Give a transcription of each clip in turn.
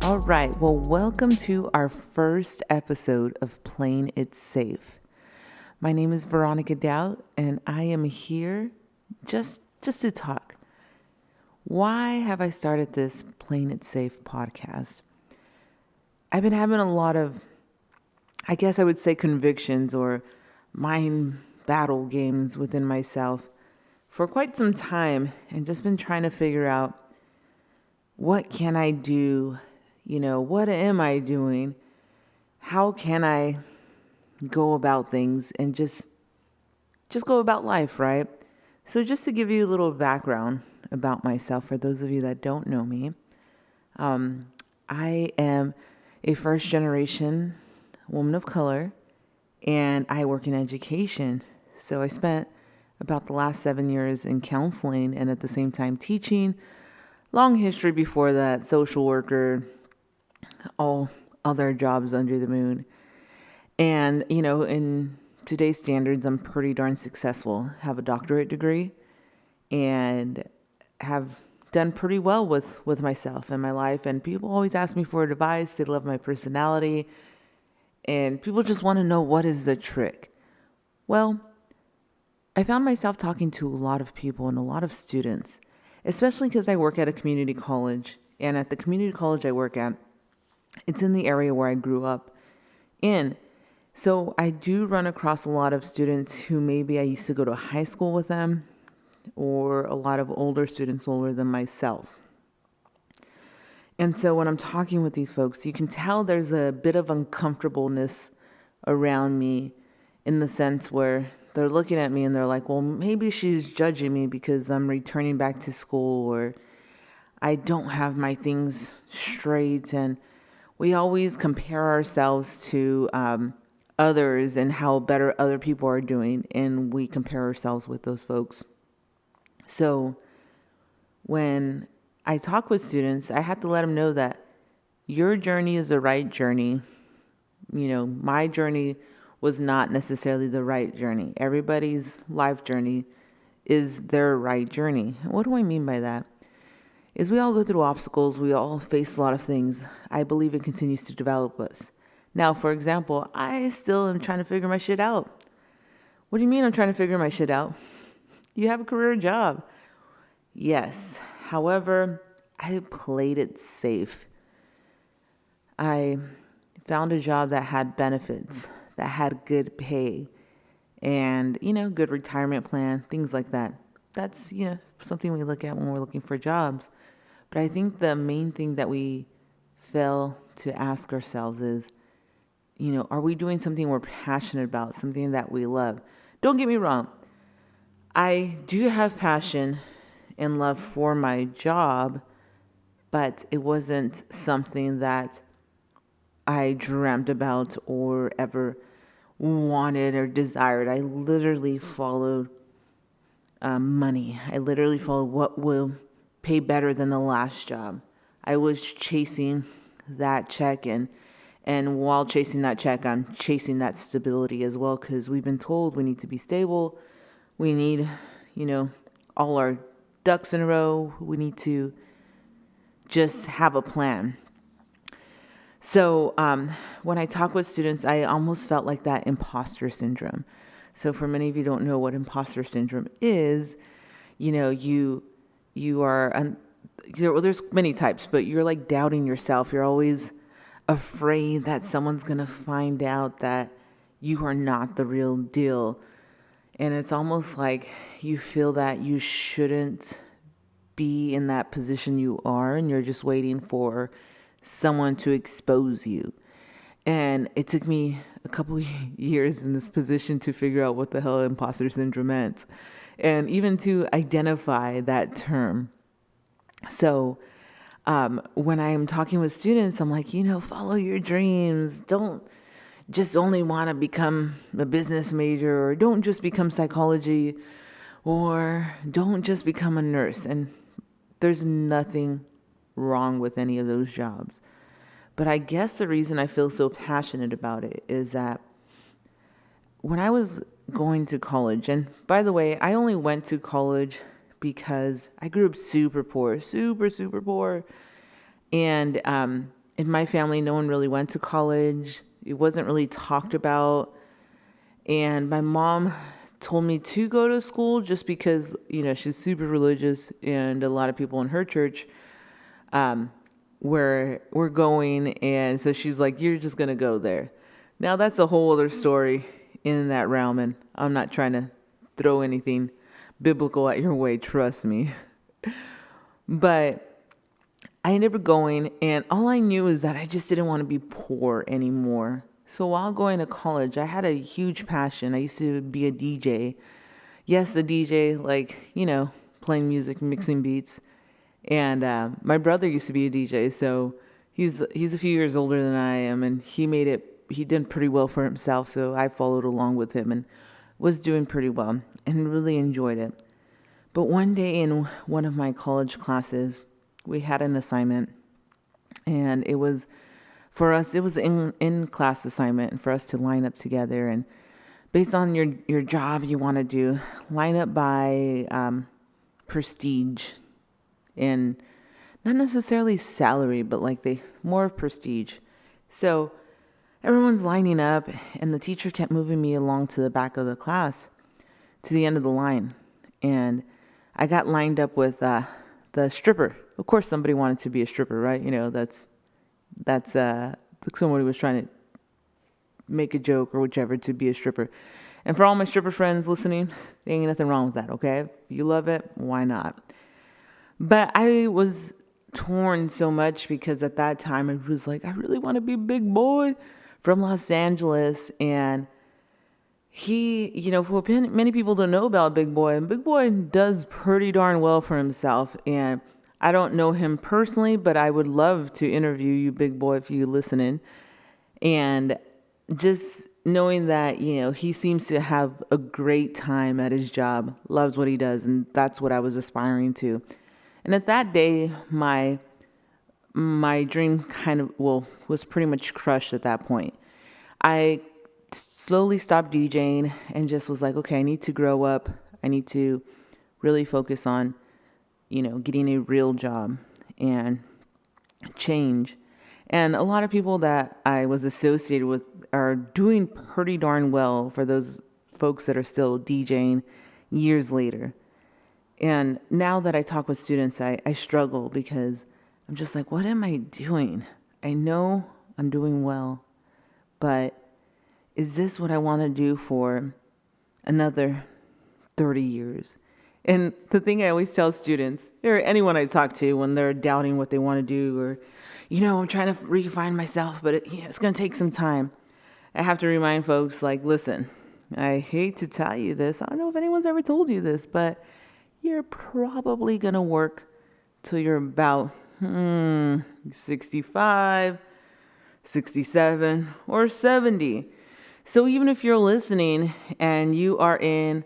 All right. Well, welcome to our first episode of Playing It Safe. My name is Veronica Dowd, and I am here just to talk. Why have I started this Playing It Safe podcast? I've been having a lot of, I guess I would say, convictions or mind battle games within myself for quite some time, and just been trying to figure out what can I do. What am I doing? How can I go about things and just go about life, right? So just to give you a little background about myself, for those of you that don't know me, I am a first generation woman of color, and I work in education. So I spent about the last 7 years in counseling and at the same time teaching. Long history before that, social worker, all other jobs under the moon. And, in today's standards, I'm pretty darn successful. Have a doctorate degree and have done pretty well with myself and my life. And people always ask me for advice. They love my personality. And people just want to know, what is the trick? Well, I found myself talking to a lot of people and a lot of students, especially because I work at a community college. And at the community college I work at, it's in the area where I grew up in. So I do run across a lot of students who maybe I used to go to high school with them, or a lot of older students older than myself. And so when I'm talking with these folks, you can tell there's a bit of uncomfortableness around me, in the sense where they're looking at me and they're like, well, maybe she's judging me because I'm returning back to school, or I don't have my things straight. And we always compare ourselves to others and how better other people are doing, and we compare ourselves with those folks. So when I talk with students, I have to let them know that your journey is the right journey. My journey was not necessarily the right journey. Everybody's life journey is their right journey. What do I mean by that? Is we all go through obstacles. We all face a lot of things. I believe it continues to develop us. Now, for example, I still am trying to figure my shit out. What do you mean I'm trying to figure my shit out? You have a career job. Yes. However, I played it safe. I found a job that had benefits, that had good pay, and, good retirement plan, things like that. That's, something we look at when we're looking for jobs. But I think the main thing that we fail to ask ourselves is, are we doing something we're passionate about, something that we love? Don't get me wrong. I do have passion and love for my job, but it wasn't something that I dreamt about or ever wanted or desired. I literally followed money. I literally followed what will pay better than the last job. I was chasing that check, and while chasing that check, I'm chasing that stability as well, because we've been told we need to be stable. We need, all our ducks in a row. We need to just have a plan. So when I talk with students, I almost felt like that imposter syndrome. So for many of you don't know what imposter syndrome is, you are, there's many types, but you're like doubting yourself. You're always afraid that someone's going to find out that you are not the real deal. And it's almost like you feel that you shouldn't be in that position you are, and you're just waiting for someone to expose you. And it took me a couple years in this position to figure out what the hell imposter syndrome meant, and even to identify that term. So when I'm talking with students, I'm like, follow your dreams. Don't just only want to become a business major, or don't just become psychology, or don't just become a nurse. And there's nothing wrong with any of those jobs. But I guess the reason I feel so passionate about it is that when I was going to college, and by the way, I only went to college because I grew up super poor, super, super poor. And in my family, no one really went to college. It wasn't really talked about. And my mom told me to go to school just because, she's super religious and a lot of people in her church um, were going. And so she's like, you're just going to go there. Now, that's a whole other story in that realm. And I'm not trying to throw anything biblical at your way, trust me. But I ended up going, and all I knew is that I just didn't want to be poor anymore. So while going to college, I had a huge passion. I used to be a DJ. Yes, the DJ, playing music, mixing beats. And my brother used to be a DJ, so he's a few years older than I am, and he did pretty well for himself, so I followed along with him and was doing pretty well and really enjoyed it. But one day in one of my college classes, we had an assignment, and it was for us, it was an in-class assignment, and for us to line up together, and based on your job you want to do, line up by prestige, and not necessarily salary, but more prestige. So everyone's lining up, and the teacher kept moving me along to the back of the class, to the end of the line, and I got lined up with the stripper. Of course, somebody wanted to be a stripper, right? That's somebody was trying to make a joke or whichever to be a stripper. And for all my stripper friends listening, there ain't nothing wrong with that, okay? If you love it, why not? But I was torn so much because at that time I was like, I really want to be Big Boy from Los Angeles. And he, for many people don't know about Big Boy, and Big Boy does pretty darn well for himself. And I don't know him personally, but I would love to interview you, Big Boy, if you're listening. And just knowing that, he seems to have a great time at his job, loves what he does, and that's what I was aspiring to. And at that day, my dream was pretty much crushed at that point. I slowly stopped DJing and just was like, okay, I need to grow up. I need to really focus on, getting a real job and change. And a lot of people that I was associated with are doing pretty darn well for those folks that are still DJing years later. And now that I talk with students, I struggle because I'm just like, what am I doing? I know I'm doing well, but is this what I want to do for another 30 years? And the thing I always tell students, or anyone I talk to when they're doubting what they want to do, or, I'm trying to refine myself, but it's going to take some time. I have to remind folks, listen, I hate to tell you this. I don't know if anyone's ever told you this, but you're probably going to work till you're about 65, 67, or 70. So even if you're listening and you are in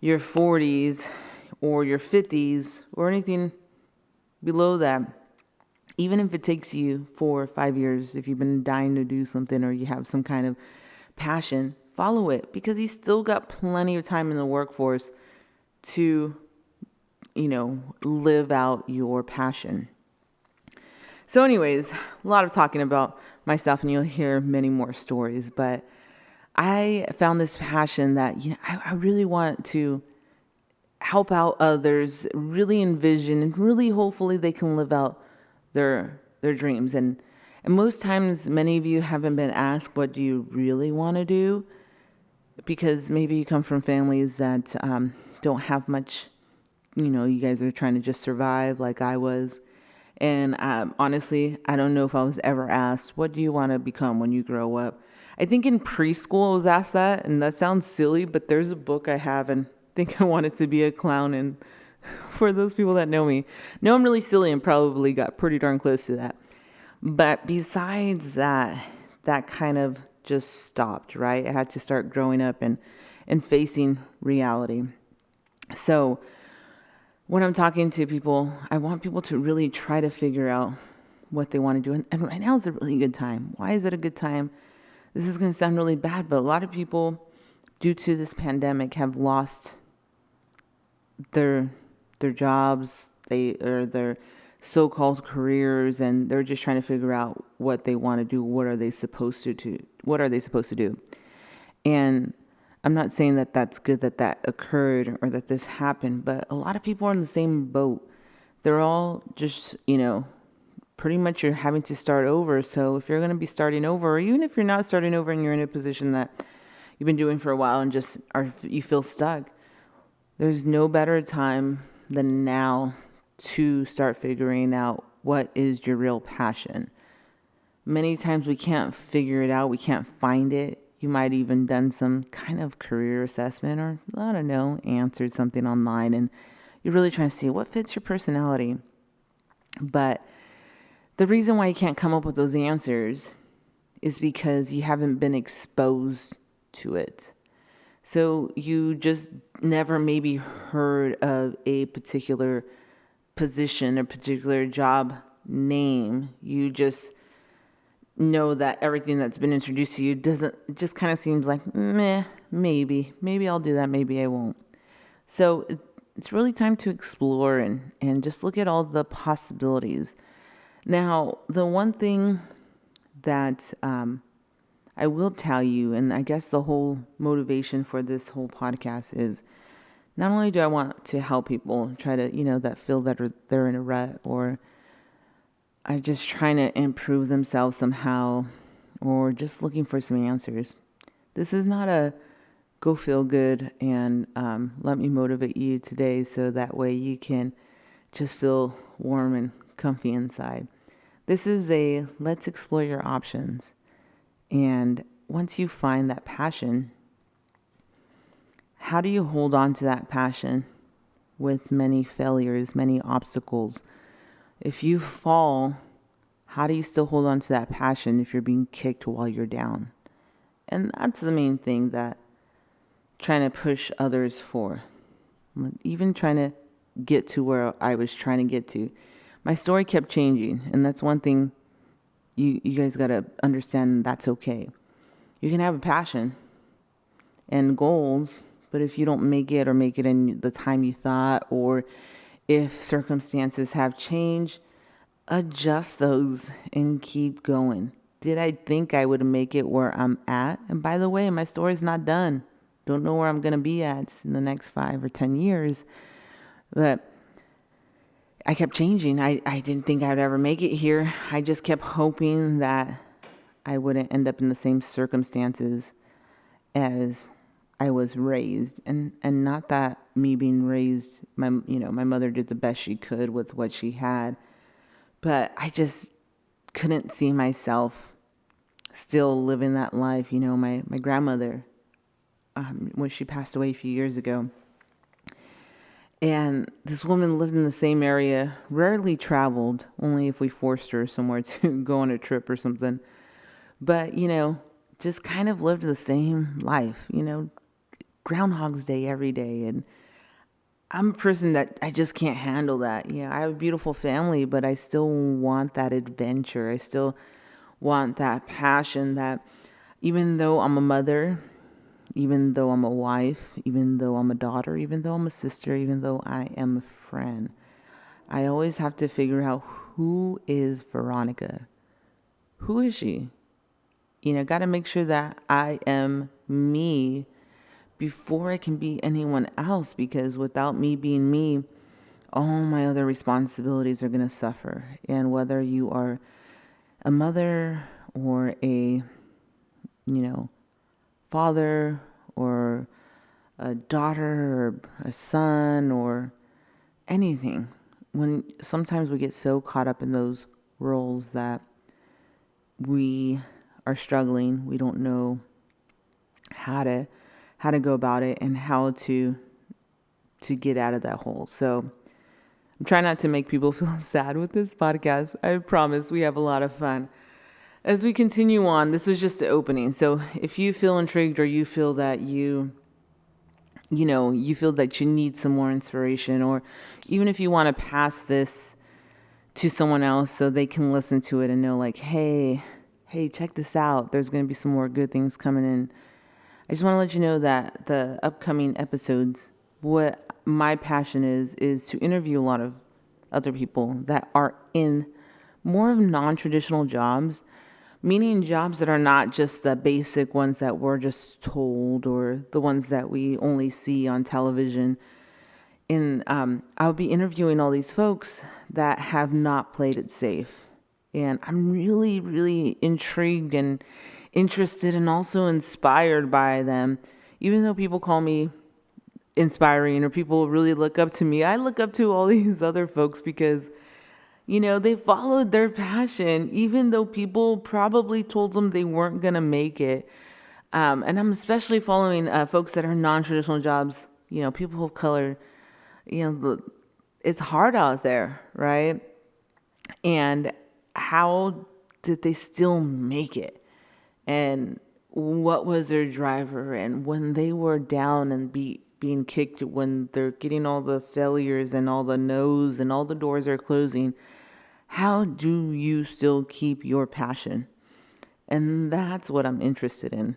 your 40s or your 50s or anything below that, even if it takes you 4 or 5 years, if you've been dying to do something or you have some kind of passion, follow it, because you still got plenty of time in the workforce to, live out your passion. So anyways, a lot of talking about myself, and you'll hear many more stories, but I found this passion that I really want to help out others, really envision, and really hopefully they can live out their dreams. And most times, many of you haven't been asked, what do you really want to do? Because maybe you come from families that don't have much, you guys are trying to just survive like I was. And honestly, I don't know if I was ever asked, what do you want to become when you grow up? I think in preschool I was asked that, and that sounds silly, but there's a book I have, and I think I wanted to be a clown. And for those people that know me, know I'm really silly and probably got pretty darn close to that. But besides that kind of just stopped, right? I had to start growing up and facing reality. So when I'm talking to people, I want people to really try to figure out what they want to do. And right now is a really good time. Why is it a good time? This is going to sound really bad, but a lot of people, due to this pandemic, have lost their jobs, their so-called careers, and they're just trying to figure out what they want to do. What are they supposed to do? What are they supposed to do? And I'm not saying that that's good that that occurred or that this happened, but a lot of people are in the same boat. They're all just, pretty much you're having to start over. So if you're going to be starting over, or even if you're not starting over and you're in a position that you've been doing for a while and just you feel stuck, there's no better time than now to start figuring out what is your real passion. Many times we can't figure it out, we can't find it. You might even done some kind of career assessment, or I don't know, answered something online, and you're really trying to see what fits your personality. But the reason why you can't come up with those answers is because you haven't been exposed to it. So you just never maybe heard of a particular position, a particular job name. You just know that everything that's been introduced to you it just kind of seems like, meh, maybe I'll do that, maybe I won't. So it's really time to explore and just look at all the possibilities. Now, the one thing that I will tell you, and I guess the whole motivation for this whole podcast is not only do I want to help people try to, that feel that they're in a rut or are just trying to improve themselves somehow or just looking for some answers. This is not a go feel good and let me motivate you today so that way you can just feel warm and comfy inside. This is a let's explore your options. And once you find that passion, how do you hold on to that passion with many failures, many obstacles? If you fall, how do you still hold on to that passion if you're being kicked while you're down? And that's the main thing that trying to push others for. Even trying to get to where I was trying to get to. My story kept changing, and that's one thing you guys got to understand. That's okay. You can have a passion and goals, but if you don't make it or make it in the time you thought, or if circumstances have changed, adjust those and keep going. Did I think I would make it where I'm at? And by the way, my story's not done. Don't know where I'm going to be at in the next 5 or 10 years. But I kept changing. I didn't think I'd ever make it here. I just kept hoping that I wouldn't end up in the same circumstances as I was raised. And not that me being raised, my mother did the best she could with what she had. But I just couldn't see myself still living that life. My grandmother, when she passed away a few years ago, and this woman lived in the same area, rarely traveled, only if we forced her somewhere to go on a trip or something. But, just kind of lived the same life, Groundhog's Day every day. And I'm a person that I just can't handle that. I have a beautiful family, but I still want that adventure. I still want that passion that even though I'm a mother, even though I'm a wife, even though I'm a daughter, even though I'm a sister, even though I am a friend, I always have to figure out who is Veronica? Who is she? Got to make sure that I am me before I can be anyone else, because without me being me, all my other responsibilities are going to suffer. And whether you are a mother or a, father or a daughter or a son or anything, when sometimes we get so caught up in those roles that we are struggling, we don't know how to go about it and how to get out of that hole. So I'm trying not to make people feel sad with this podcast. I promise we have a lot of fun. As we continue on, this was just the opening. So if you feel intrigued or you feel that you feel that you need some more inspiration, or even if you want to pass this to someone else so they can listen to it and know like, hey, check this out. There's going to be some more good things coming in. I just want to let you know that the upcoming episodes, what my passion is to interview a lot of other people that are in more of non-traditional jobs, meaning jobs that are not just the basic ones that we're just told or the ones that we only see on television. And I'll be interviewing all these folks that have not played it safe. And I'm really, really intrigued and interested and also inspired by them. Even though people call me inspiring or people really look up to me, I look up to all these other folks because they followed their passion, even though people probably told them they weren't going to make it. And I'm especially following folks that are non-traditional jobs, people of color. It's hard out there, right? And how did they still make it? And what was their driver? And when they were down and being kicked, when they're getting all the failures and all the no's and all the doors are closing, how do you still keep your passion? And that's what I'm interested in.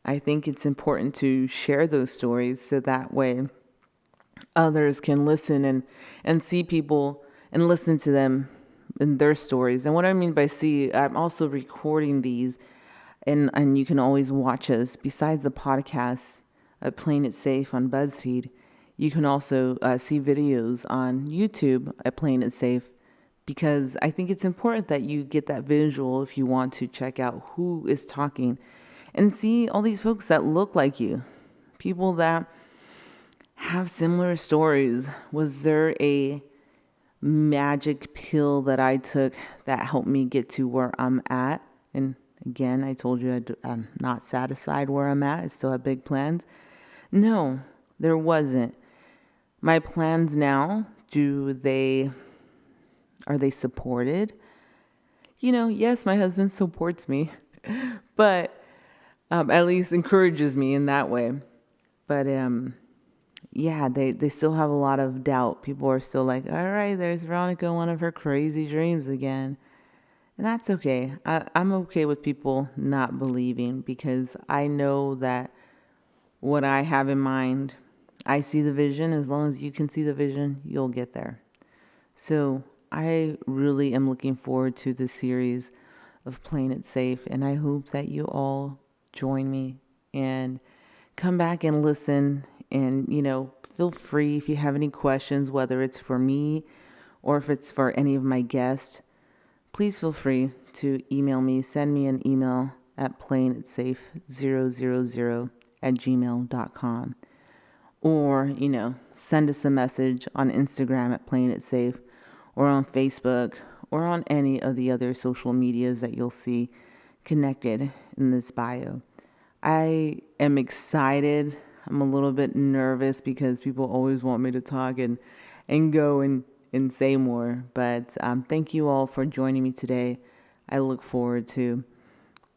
I think it's important to share those stories so that way others can listen and see people and listen to them and their stories. And what I mean by see, I'm also recording these and you can always watch us. Besides the podcast, Playing It Safe on BuzzFeed, you can also see videos on YouTube at Playing It Safe, because I think it's important that you get that visual if you want to check out who is talking and see all these folks that look like you, people that have similar stories. Was there a magic pill that I took that helped me get to where I'm at? And again, I told you I'm not satisfied where I'm at. I still have big plans. No, there wasn't. My plans now, are they supported? Yes, my husband supports me, but at least encourages me in that way. But yeah, they still have a lot of doubt. People are still like, all right, there's Veronica, one of her crazy dreams again. And that's okay. I'm okay with people not believing, because I know that what I have in mind, I see the vision. As long as you can see the vision, you'll get there. So I really am looking forward to the series of Playing It Safe, and I hope that you all join me and come back and listen. And feel free, if you have any questions, whether it's for me or if it's for any of my guests, please feel free to email me. Send me an email at playingitsafe000@gmail.com, or send us a message on Instagram at Playing It Safe, or on Facebook, or on any of the other social medias that you'll see connected in this bio. I am excited. I'm a little bit nervous because people always want me to talk and go and say more. But thank you all for joining me today. I look forward to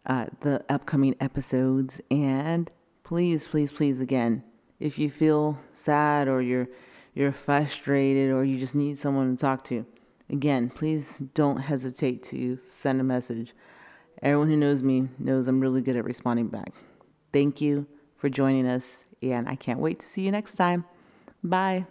the upcoming episodes. And please, please, please, again, if you feel sad or you're frustrated or you just need someone to talk to, again, please don't hesitate to send a message. Everyone who knows me knows I'm really good at responding back. Thank you for joining us, and I can't wait to see you next time. Bye.